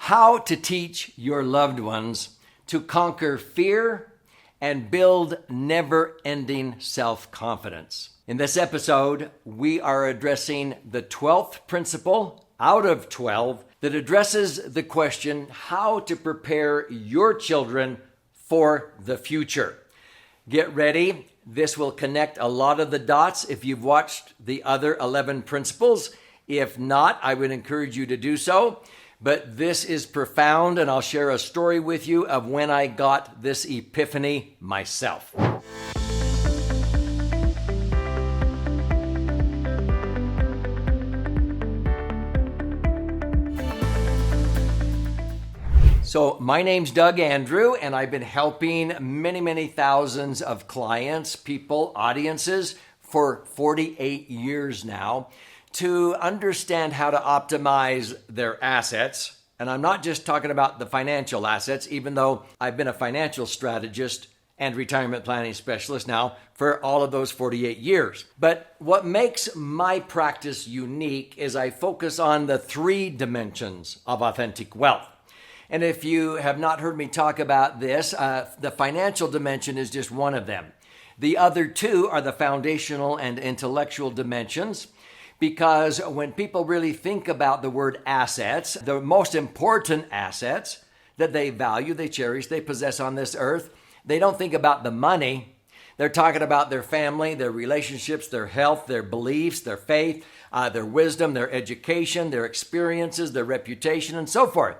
How to teach your loved ones to conquer fear and build never-ending self-confidence. In this episode, we are addressing the 12th principle out of 12 that addresses the question how to prepare your children for the future. Get ready. This will connect a lot of the dots if you've watched the other 11 principles. If not, I would encourage you to do so. But this is profound, and I'll share a story with you of when I got this epiphany myself. So my name's Doug Andrew, and I've been helping many thousands of clients, people, audiences for 48 years now to understand how to optimize their assets. And I'm not just talking about the financial assets, even though I've been a financial strategist and retirement planning specialist now for all of those 48 years. But what makes my practice unique is I focus on the 3 dimensions of authentic wealth. And if you have not heard me talk about this, the financial dimension is just one of them. The other 2 are the foundational and intellectual dimensions, because when people really think about the word assets, the most important assets that they value, they cherish, they possess on this earth, they don't think about the money. They're talking about their family, their relationships, their health, their beliefs, their faith, their wisdom, their education, their experiences, their reputation, and so forth.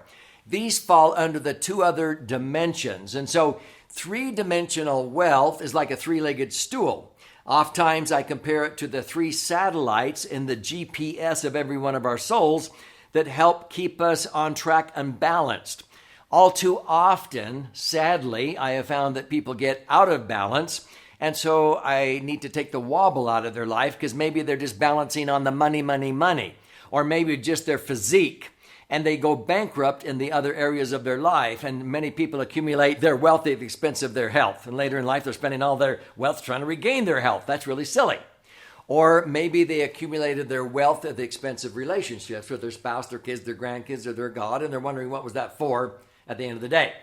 These fall under the 2 other dimensions. And so 3-dimensional wealth is like a 3-legged stool. Oftentimes I compare it to the 3 satellites in the GPS of every one of our souls that help keep us on track and balanced. All too often, sadly, I have found that people get out of balance. And so I need to take the wobble out of their life because maybe they're just balancing on the money, or maybe just their physique. And they go bankrupt in the other areas of their life. And many people accumulate their wealth at the expense of their health. And later in life, they're spending all their wealth trying to regain their health. That's really silly. Or maybe they accumulated their wealth at the expense of relationships with their spouse, their kids, their grandkids, or their God. And they're wondering what was that for at the end of the day.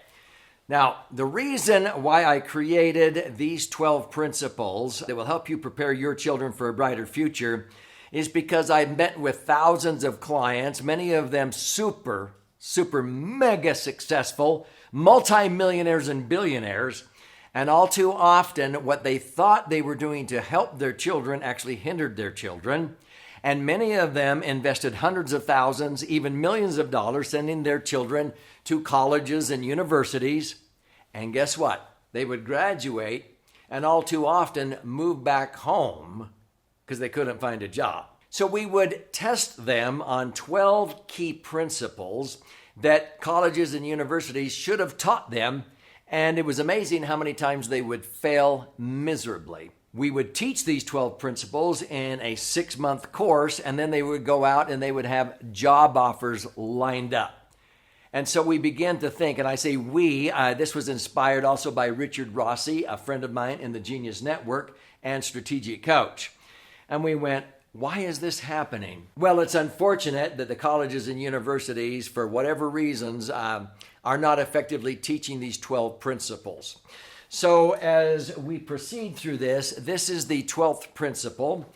Now, the reason why I created these 12 principles that will help you prepare your children for a brighter future is because I've met with thousands of clients, many of them super mega successful, multimillionaires and billionaires. And all too often, what they thought they were doing to help their children actually hindered their children. And many of them invested hundreds of thousands, even millions of dollars, sending their children to colleges and universities. And guess what? They would graduate and all too often move back home because they couldn't find a job. So we would test them on 12 key principles that colleges and universities should have taught them, and it was amazing how many times they would fail miserably. We would teach these 12 principles in a 6-month course, and then they would go out and they would have job offers lined up. And so we began to think, and I say we, this was inspired also by Richard Rossi, a friend of mine in the Genius Network and strategic coach. And we went, why is this happening? Well, it's unfortunate that the colleges and universities, for whatever reasons, are not effectively teaching these 12 principles. So as we proceed through this is the 12th principle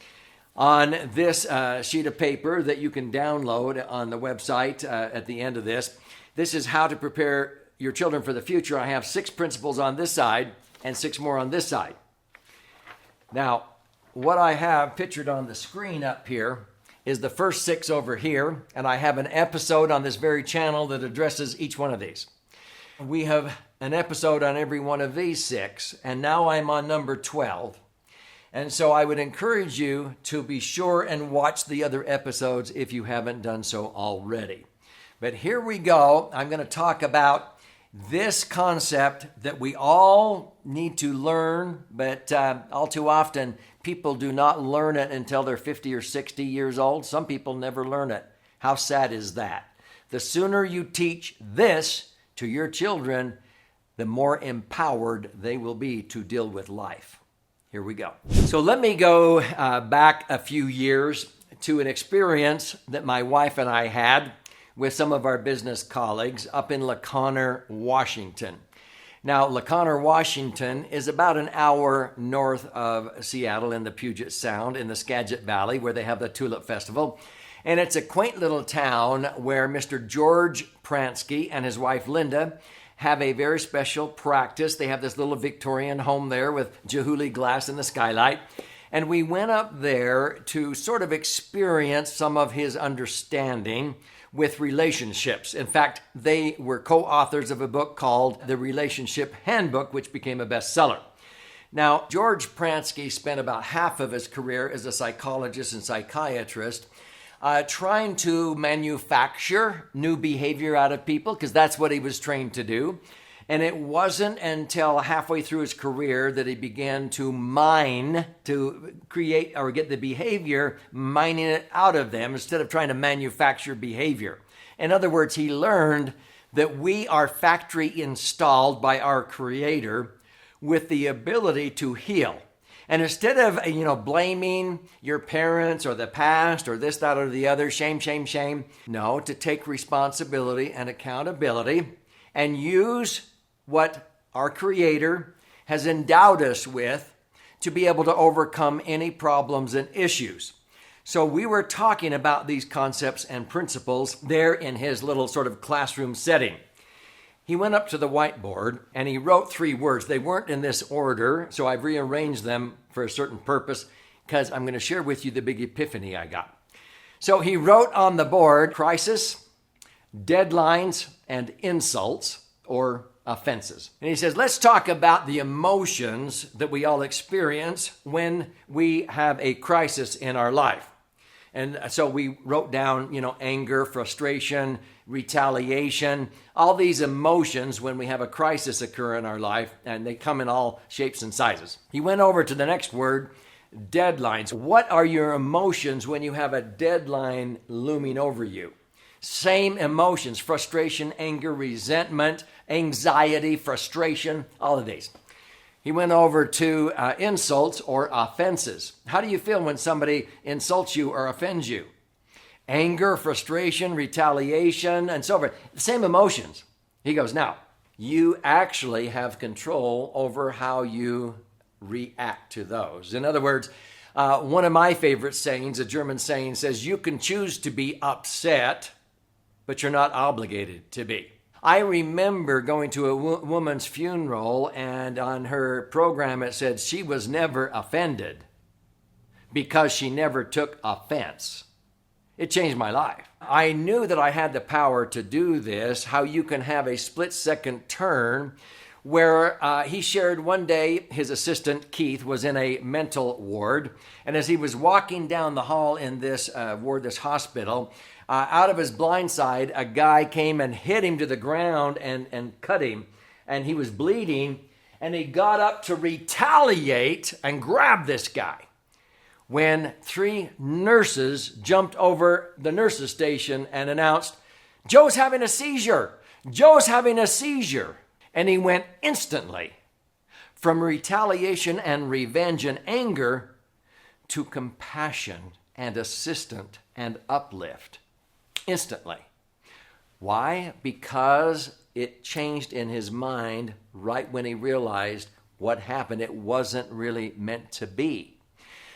on this sheet of paper that you can download on the website at the end of this. This is how to prepare your children for the future. I have 6 principles on this side and 6 more on this side. Now, what I have pictured on the screen up here is the first 6 over here, and I have an episode on this very channel that addresses each one of these. We have an episode on every one of these 6, and now I'm on number 12. And so I would encourage you to be sure and watch the other episodes if you haven't done so already. But here we go. I'm going to talk about this concept that we all need to learn, but all too often people do not learn it until they're 50 or 60 years old. Some people never learn it. How sad is that? The sooner you teach this to your children, the more empowered they will be to deal with life. Here we go. So let me go back a few years to an experience that my wife and I had with some of our business colleagues up in La Conner, Washington. Now, La Conner, Washington is about an hour north of Seattle in the Puget Sound in the Skagit Valley, where they have the Tulip Festival. And it's a quaint little town where Mr. George Pransky and his wife Linda have a very special practice. They have this little Victorian home there with Chihuly glass in the skylight. And we went up there to sort of experience some of his understanding with relationships. In fact, they were co-authors of a book called The Relationship Handbook, which became a bestseller. Now, George Pransky spent about half of his career as a psychologist and psychiatrist trying to manufacture new behavior out of people, because that's what he was trained to do. And it wasn't until halfway through his career that he began to mine, to create or get the behavior, mining it out of them instead of trying to manufacture behavior. In other words, he learned that we are factory installed by our Creator with the ability to heal. And instead of, blaming your parents or the past or this, that, or the other, shame, shame, shame, no, to take responsibility and accountability and use what our Creator has endowed us with to be able to overcome any problems and issues. So we were talking about these concepts and principles there in his little sort of classroom setting. He went up to the whiteboard and he wrote 3 words. They weren't in this order, so I've rearranged them for a certain purpose because I'm going to share with you the big epiphany I got. So he wrote on the board, crisis, deadlines, and insults or offenses. And he says, let's talk about the emotions that we all experience when we have a crisis in our life. And so we wrote down, anger, frustration, retaliation, all these emotions when we have a crisis occur in our life, and they come in all shapes and sizes. He went over to the next word, deadlines. What are your emotions when you have a deadline looming over you? Same emotions, frustration, anger, resentment, anxiety, frustration, all of these. He went over to insults or offenses. How do you feel when somebody insults you or offends you? Anger, frustration, retaliation, and so forth. The same emotions. He goes, now, you actually have control over how you react to those. In other words, one of my favorite sayings, a German saying, says, you can choose to be upset, but you're not obligated to be. I remember going to a woman's funeral, and on her program it said she was never offended because she never took offense. It changed my life. I knew that I had the power to do this, how you can have a split-second turn where he shared one day his assistant, Keith, was in a mental ward, and as he was walking down the hall in this ward, this hospital, out of his blind side, a guy came and hit him to the ground and cut him, and he was bleeding, and he got up to retaliate and grab this guy when 3 nurses jumped over the nurses' station and announced, Joe's having a seizure. Joe's having a seizure. And he went instantly from retaliation and revenge and anger to compassion and assistance and uplift. Instantly. Why? Because it changed in his mind right when he realized what happened. It wasn't really meant to be.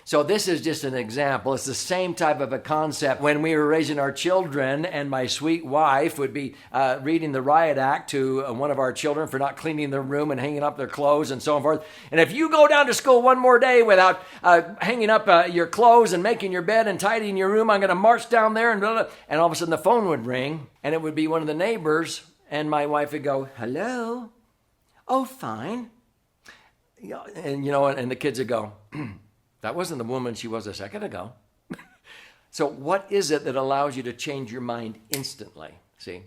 So this is just an example. It's the same type of a concept when we were raising our children, and my sweet wife would be reading the riot act to one of our children for not cleaning their room and hanging up their clothes and so forth. And if you go down to school one more day without hanging up your clothes and making your bed and tidying your room, I'm going to march down there and blah, blah. And all of a sudden the phone would ring, and it would be one of the neighbors, and my wife would go, hello? Oh, fine. And the kids would go, that wasn't the woman she was a second ago. So what is it that allows you to change your mind instantly? See?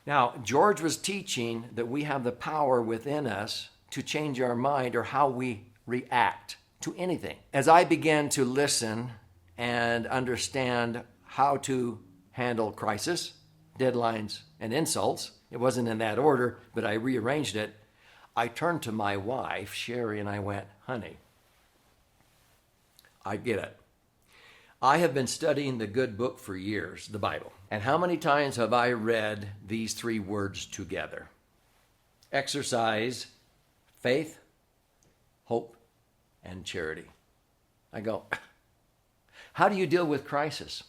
Now, George was teaching that we have the power within us to change our mind or how we react to anything. As I began to listen and understand how to handle crisis, deadlines, and insults, it wasn't in that order, but I rearranged it. I turned to my wife, Sherry, and I went, honey, I get it. I have been studying the good book for years, the Bible. And how many times have I read these three words together? Exercise faith, hope, and charity. I go, how do you deal with crisis?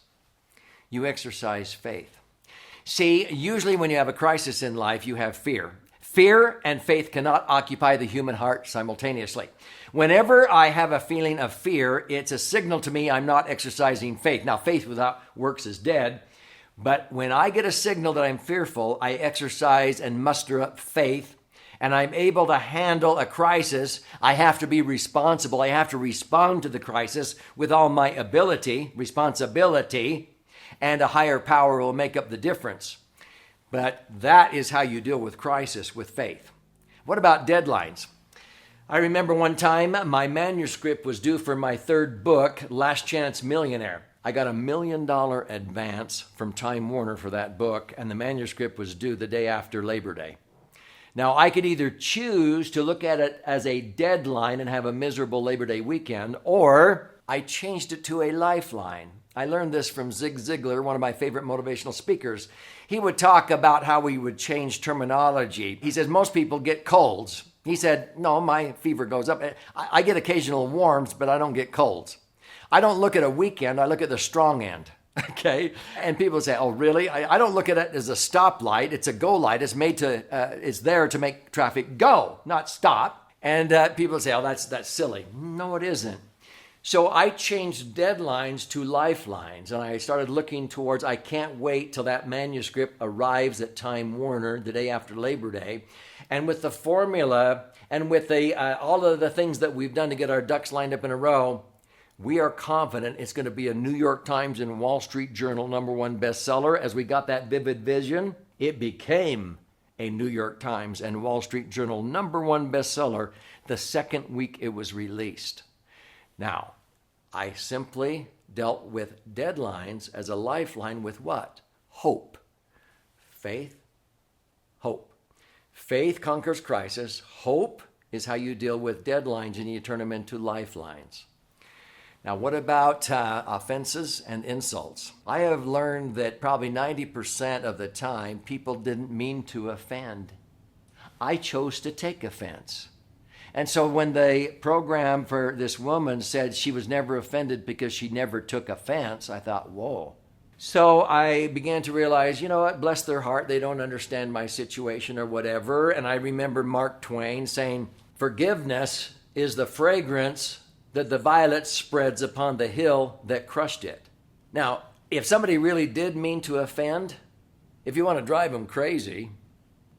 You exercise faith. See, usually when you have a crisis in life, you have fear. Fear and faith cannot occupy the human heart simultaneously. Whenever I have a feeling of fear, it's a signal to me I'm not exercising faith. Now, faith without works is dead. But when I get a signal that I'm fearful, I exercise and muster up faith, and I'm able to handle a crisis. I have to be responsible. I have to respond to the crisis with all my ability, responsibility, and a higher power will make up the difference. But that is how you deal with crisis, with faith. What about deadlines? I remember one time my manuscript was due for my third book, Last Chance Millionaire. I got $1 million advance from Time Warner for that book, and the manuscript was due the day after Labor Day. Now, I could either choose to look at it as a deadline and have a miserable Labor Day weekend, or I changed it to a lifeline. I learned this from Zig Ziglar, one of my favorite motivational speakers. He would talk about how we would change terminology. He says, most people get colds. He said, no, my fever goes up. I get occasional warms, but I don't get colds. I don't look at a weekend, I look at the strong end, okay? And people say, oh, really? I don't look at it as a stoplight. It's a go light. It's there to make traffic go, not stop. And people say, oh, that's silly. No, it isn't. So I changed deadlines to lifelines, and I started looking towards, I can't wait till that manuscript arrives at Time Warner the day after Labor Day. And with the formula and with all of the things that we've done to get our ducks lined up in a row, we are confident it's going to be a New York Times and Wall Street Journal #1 bestseller. As we got that vivid vision, it became a New York Times and Wall Street Journal #1 bestseller the second week it was released. Now, I simply dealt with deadlines as a lifeline with what? Hope. Faith, hope. Faith conquers crisis. Hope is how you deal with deadlines and you turn them into lifelines. Now, what about offenses and insults? I have learned that probably 90% of the time, people didn't mean to offend. I chose to take offense. And so when the program for this woman said she was never offended because she never took offense, I thought, whoa. So I began to realize, you know what, bless their heart, they don't understand my situation or whatever. And I remember Mark Twain saying, forgiveness is the fragrance that the violet spreads upon the hill that crushed it. Now, if somebody really did mean to offend, if you want to drive them crazy,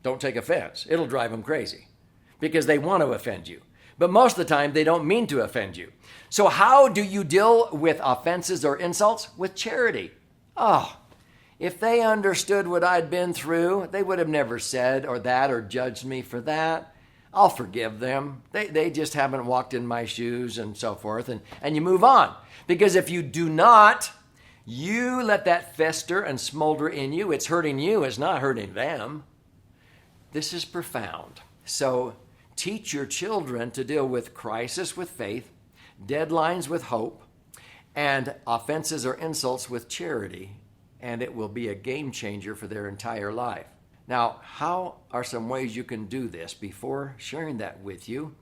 don't take offense. It'll drive them crazy because they want to offend you. But most of the time, they don't mean to offend you. So how do you deal with offenses or insults? With charity. Oh, if they understood what I'd been through, they would have never said or that or judged me for that. I'll forgive them. They just haven't walked in my shoes and so forth. And you move on. Because if you do not, you let that fester and smolder in you. It's hurting you. It's not hurting them. This is profound. So teach your children to deal with crisis with faith, deadlines with hope, and offenses or insults with charity. And it will be a game changer for their entire life. Now, how are some ways you can do this? Before sharing that with you,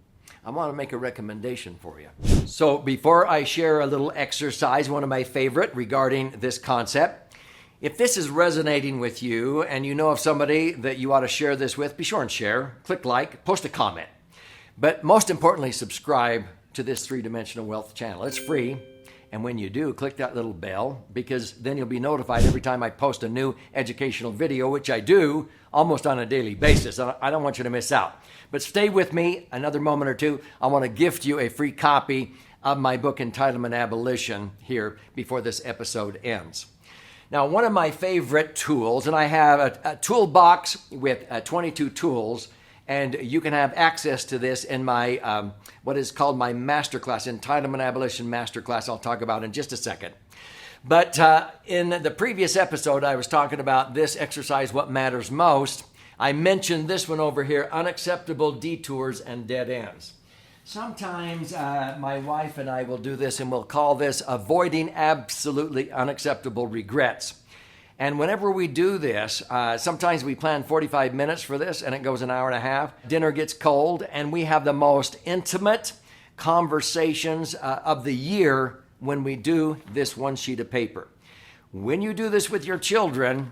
I want to make a recommendation for you. So before I share a little exercise, one of my favorite regarding this concept, if this is resonating with you and you know of somebody that you ought to share this with, be sure and share, click like, post a comment. But most importantly, subscribe to this 3-Dimensional Wealth channel. It's free. And when you do, click that little bell because then you'll be notified every time I post a new educational video, which I do almost on a daily basis. I don't want you to miss out. But stay with me another moment or two. I want to gift you a free copy of my book, Entitlement Abolition, here before this episode ends. Now, one of my favorite tools, and I have a toolbox with 22 tools, and you can have access to this in my, what is called my masterclass, Entitlement Abolition Masterclass, I'll talk about in just a second. But in the previous episode, I was talking about this exercise, What Matters Most. I mentioned this one over here, Unacceptable Detours and Dead Ends. Sometimes my wife and I will do this, and we'll call this Avoiding Absolutely Unacceptable Regrets. And whenever we do this, sometimes we plan 45 minutes for this and it goes an hour and a half. Dinner gets cold and we have the most intimate conversations of the year when we do this one sheet of paper. When you do this with your children,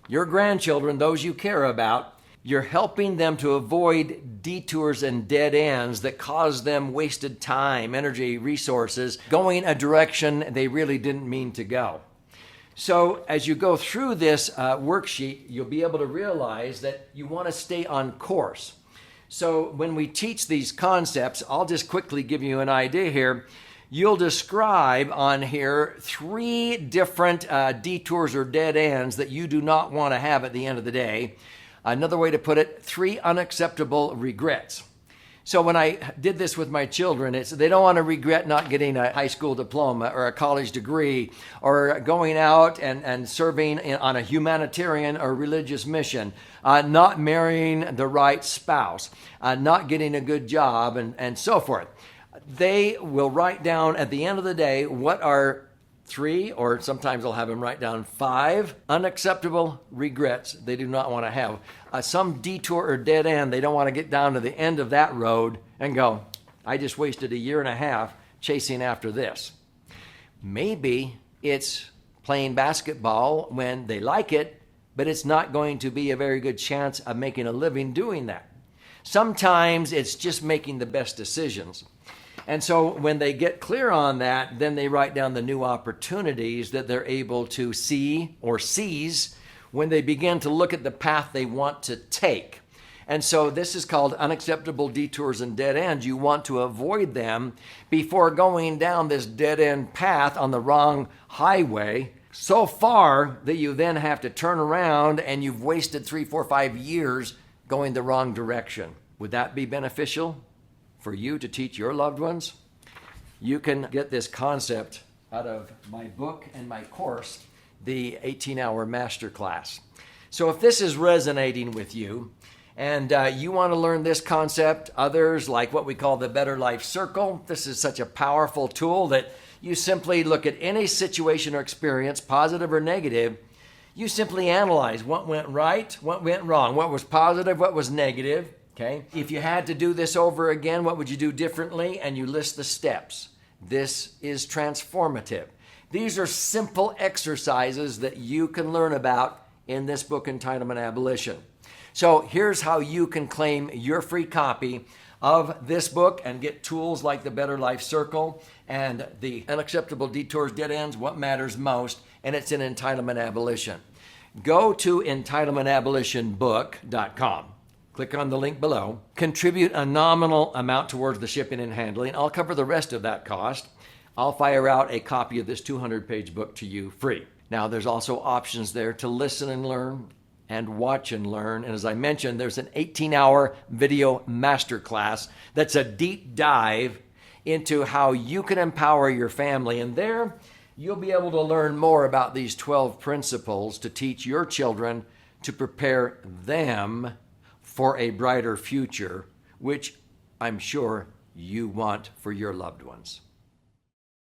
your grandchildren, those you care about, you're helping them to avoid detours and dead ends that cause them wasted time, energy, resources, going a direction they really didn't mean to go. So as you go through this worksheet, you'll be able to realize that you want to stay on course. So when we teach these concepts, I'll just quickly give you an idea here. You'll describe on here 3 different detours or dead ends that you do not want to have at the end of the day. Another way to put it, 3 unacceptable regrets. So when I did this with my children, it's they don't want to regret not getting a high school diploma or a college degree or going out and serving on a humanitarian or religious mission, not marrying the right spouse, not getting a good job, and so forth. They will write down at the end of the day what are 3, or sometimes I'll have them write down 5 unacceptable regrets they do not want to have. Some detour or dead end, they don't want to get down to the end of that road and go, I just wasted a year and a half chasing after this. Maybe it's playing basketball when they like it, but it's not going to be a very good chance of making a living doing that. Sometimes it's just making the best decisions. And so when they get clear on that, then they write down the new opportunities that they're able to see or seize when they begin to look at the path they want to take. And so this is called unacceptable detours and dead ends. You want to avoid them before going down this dead end path on the wrong highway so far that you then have to turn around and you've wasted 3, 4, 5 years going the wrong direction. Would that be beneficial for you to teach your loved ones? You can get this concept out of my book and my course, the 18-hour masterclass. So if this is resonating with you and you want to learn this concept, others like what we call the Better Life Circle, this is such a powerful tool that you simply look at any situation or experience, positive or negative. You simply analyze what went right, what went wrong, what was positive, what was negative. Okay. If you had to do this over again, what would you do differently? And you list the steps. This is transformative. These are simple exercises that you can learn about in this book, Entitlement Abolition. So here's how you can claim your free copy of this book and get tools like the Better Life Circle and the Unacceptable Detours, Dead Ends, What Matters Most, and it's in Entitlement Abolition. Go to entitlementabolitionbook.com. Click on the link below. Contribute a nominal amount towards the shipping and handling. I'll cover the rest of that cost. I'll fire out a copy of this 200-page book to you free. Now, there's also options there to listen and learn and watch and learn. And as I mentioned, there's an 18-hour video masterclass that's a deep dive into how you can empower your family. And there, you'll be able to learn more about these 12 principles to teach your children to prepare them for a brighter future, which I'm sure you want for your loved ones.